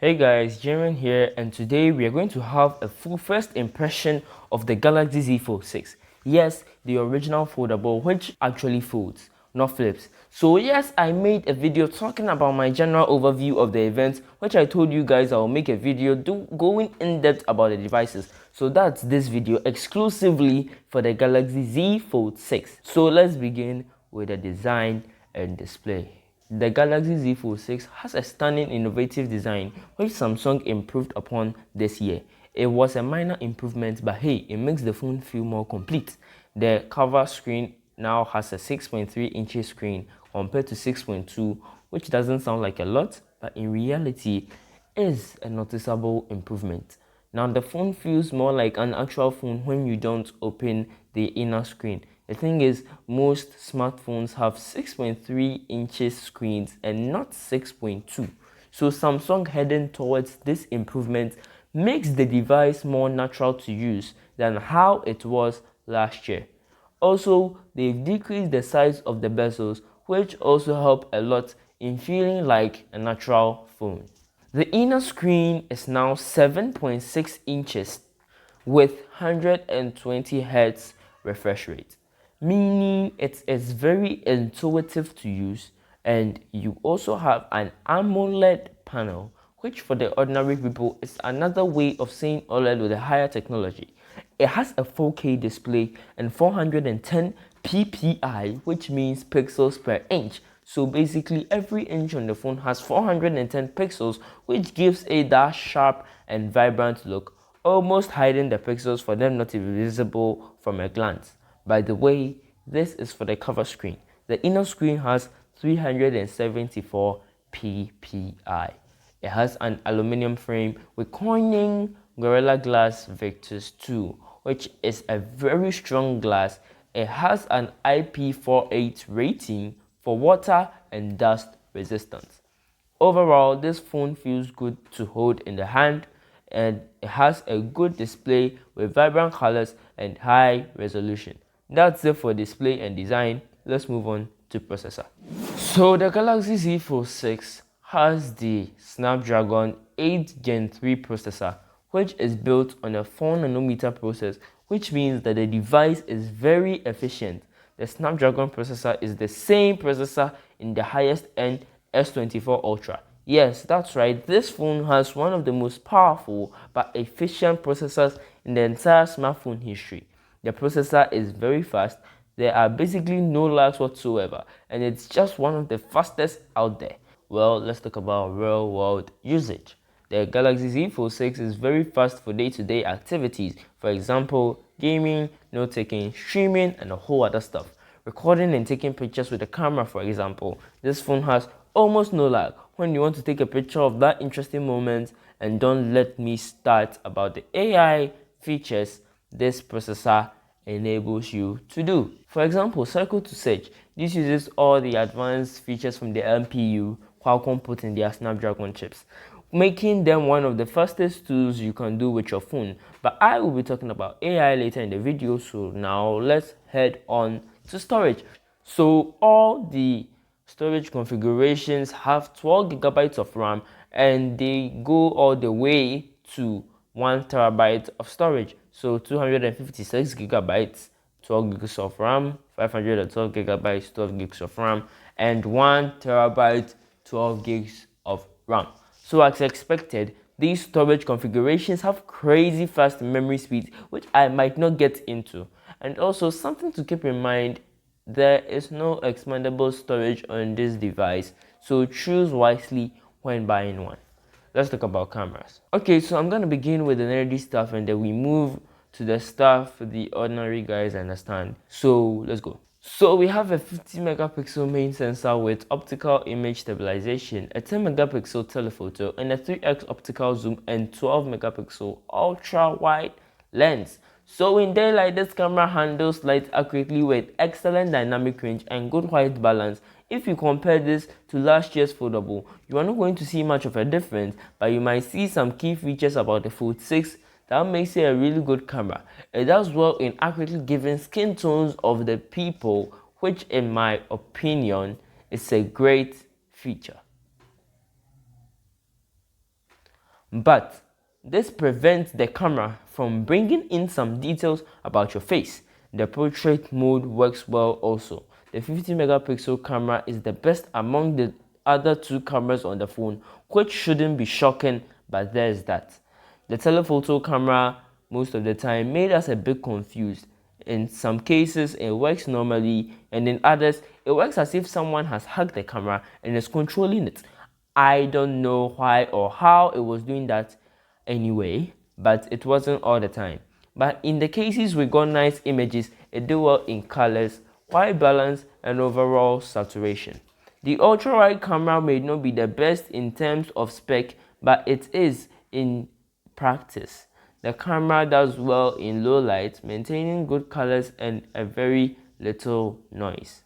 Hey guys, Jaren here, and today we are going to have a full first impression of the Galaxy Z Fold 6. Yes, the original foldable, which actually folds, not flips. So yes, I made a video talking about my general overview of the event, which I told you guys I will make a video going in depth about the devices. So that's this video exclusively for the Galaxy Z Fold 6. So let's begin with the design and display. The Galaxy Z Fold 6 has a stunning innovative design which Samsung improved upon this year. It was a minor improvement, but hey, it makes the phone feel more complete. The cover screen now has a 6.3 inches screen compared to 6.2, which doesn't sound like a lot, but in reality is a noticeable improvement. Now the phone feels more like an actual phone when you don't open the inner screen. The thing is, most smartphones have 6.3 inches screens and not 6.2. So Samsung heading towards this improvement makes the device more natural to use than how it was last year. Also, they've decreased the size of the bezels, which also help a lot in feeling like a natural phone. The inner screen is now 7.6 inches with 120 Hz refresh rate, meaning it is very intuitive to use, and you also have an AMOLED panel, which for the ordinary people is another way of saying OLED with a higher technology. It has a 4K display and 410 ppi, which means pixels per inch. So basically every inch on the phone has 410 pixels, which gives it that sharp and vibrant look, almost hiding the pixels for them not to be visible from a glance. By the way, this is for the cover screen. The inner screen has 374 ppi. It has an aluminum frame with Corning Gorilla Glass Victus 2, which is a very strong glass. It has an IP48 rating for water and dust resistance. Overall, this phone feels good to hold in the hand, and it has a good display with vibrant colors and high resolution. That's it for display and design. Let's move on to processor. So the Galaxy Z Fold 6 has the Snapdragon 8 Gen 3 processor, which is built on a 4nm process, which means that the device is very efficient. The Snapdragon processor is the same processor in the highest end S24 Ultra. Yes, that's right, this phone has one of the most powerful but efficient processors in the entire smartphone history. The processor is very fast, there are basically no lags whatsoever, and it's just one of the fastest out there. Well, let's talk about real world usage. The Galaxy Z Fold 6 is very fast for day-to-day activities, for example, gaming, note-taking, streaming, and a whole other stuff. Recording and taking pictures with the camera, for example, this phone has almost no lag when you want to take a picture of that interesting moment. And don't let me start about the AI features this processor enables you to do. For example, circle to search. This uses all the advanced features from the NPU Qualcomm put in their Snapdragon chips, making them one of the fastest tools you can do with your phone. But I will be talking about AI later in the video, so now let's head on to storage. So all the storage configurations have 12 GB of RAM, and they go all the way to 1 TB of storage. So 256 GB, 12 GB of RAM, 512 GB, 12 GB of RAM, and 1 TB, 12 GB of RAM. So as expected, these storage configurations have crazy fast memory speeds, which I might not get into. And also something to keep in mind, there is no expandable storage on this device, so choose wisely when buying one. Let's talk about cameras. Okay, so I'm going to begin with the nerdy stuff, and then we move to the stuff the ordinary guys understand. So let's go. So we have a 50 megapixel main sensor with optical image stabilization, a 10 megapixel telephoto, and a 3x optical zoom, and 12 megapixel ultra wide lens. So in daylight, this camera handles light accurately with excellent dynamic range and good white balance. If you compare this to last year's foldable, you are not going to see much of a difference, but you might see some key features about the Fold 6 that makes it a really good camera. It does well in accurately giving skin tones of the people, which in my opinion is a great feature. But this prevents the camera from bringing in some details about your face. The portrait mode works well also. The 50 megapixel camera is the best among the other two cameras on the phone, which shouldn't be shocking, but there's that. The telephoto camera most of the time made us a bit confused. In some cases it works normally, and in others it works as if someone has hacked the camera and is controlling it. I don't know why or how it was doing that anyway, but it wasn't all the time. But in the cases we got nice images, it did well in colors, white balance, and overall saturation. The ultra-wide camera may not be the best in terms of spec, but it is in practice. The camera does well in low light, maintaining good colors and a very little noise.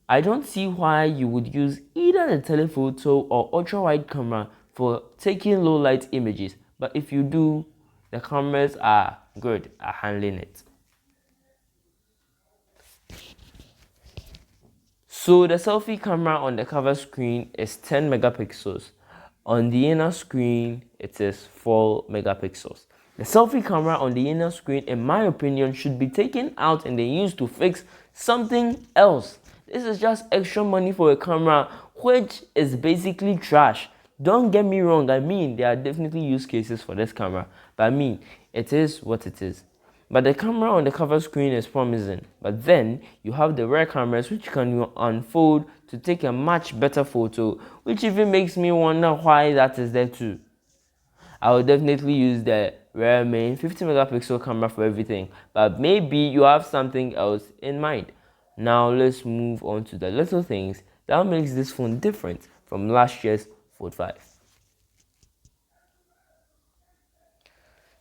I don't see why you would use either the telephoto or ultra-wide camera for taking low light images, but if you do, the cameras are good at handling it. So the selfie camera on the cover screen is 10 megapixels. On the inner screen, it is 4 megapixels. The selfie camera on the inner screen, in my opinion, should be taken out and then used to fix something else. This is just extra money for a camera, which is basically trash. Don't get me wrong, I mean, there are definitely use cases for this camera, but I mean, it is what it is. But the camera on the cover screen is promising. But then you have the rear cameras which can unfold to take a much better photo, which even makes me wonder why that is there too. I will definitely use the rear main 50 megapixel camera for everything, but maybe you have something else in mind. Now let's move on to the little things that makes this phone different from last year's Fold 5.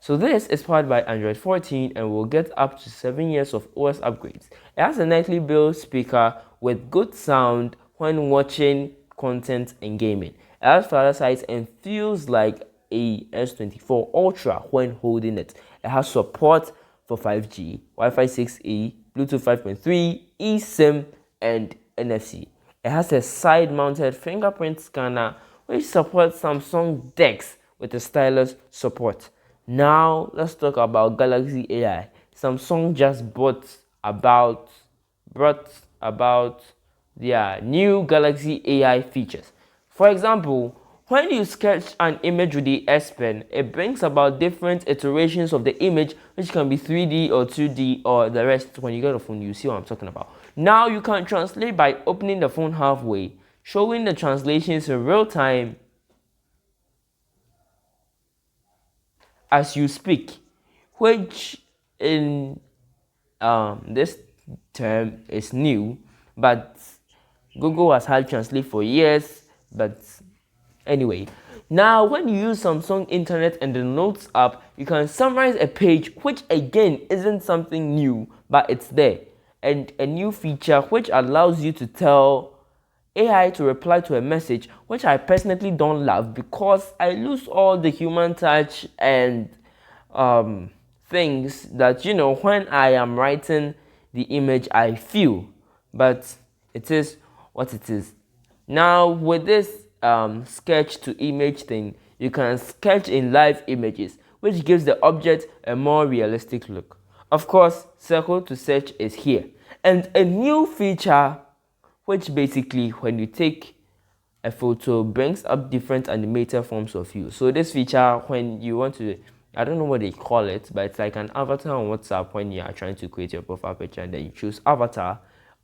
So this is powered by Android 14 and will get up to 7 years of OS upgrades. It has a nicely built speaker with good sound when watching content and gaming. It has flatter size and feels like a S24 Ultra when holding it. It has support for 5G, Wi-Fi 6E, Bluetooth 5.3, eSIM, and NFC. It has a side-mounted fingerprint scanner which supports Samsung DeX with a stylus support. Now let's talk about Galaxy AI. Samsung just brought about their new Galaxy AI features. For example, when you sketch an image with the S Pen, it brings about different iterations of the image, which can be 3D or 2D or the rest. When you get a phone, you see what I'm talking about. Now you can translate by opening the phone halfway, showing the translations in real time as you speak, which in this term is new, but Google has had Translate for years. But anyway, now when you use Samsung Internet and the Notes app, you can summarize a page, which again isn't something new, but it's there. And a new feature which allows you to tell AI to reply to a message, which I personally don't love because I lose all the human touch and things that, you know, when I am writing the image I feel. But it is what it is. Now with this sketch to image thing, you can sketch in live images, which gives the object a more realistic look. Of course, circle to search is here, and a new feature which basically when you take a photo brings up different animated forms of you. So this feature, when you want to, I don't know what they call it, but it's like an avatar on WhatsApp when you are trying to create your profile picture and then you choose avatar,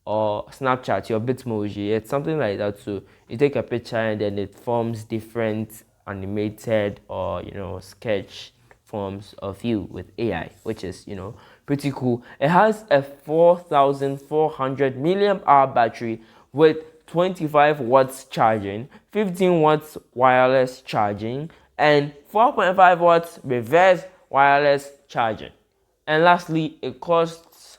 or Snapchat, your Bitmoji, it's something like that. So you take a picture and then it forms different animated or, you know, sketch forms of you with AI, which is, you know, pretty cool. It has a 4,400 milliamp hour battery with 25 watts charging, 15 watts wireless charging, and 4.5 watts reverse wireless charging. And lastly, it costs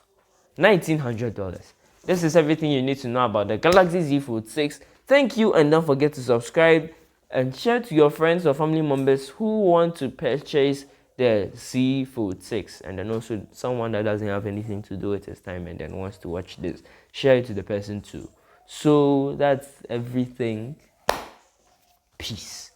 $1,900. This is everything you need to know about the Galaxy Z Fold 6. Thank you, and don't forget to subscribe and share to your friends or family members who want to purchase the Z Fold 6, and then also someone that doesn't have anything to do with his time and then wants to watch this. Share it to the person too. So that's everything. Peace.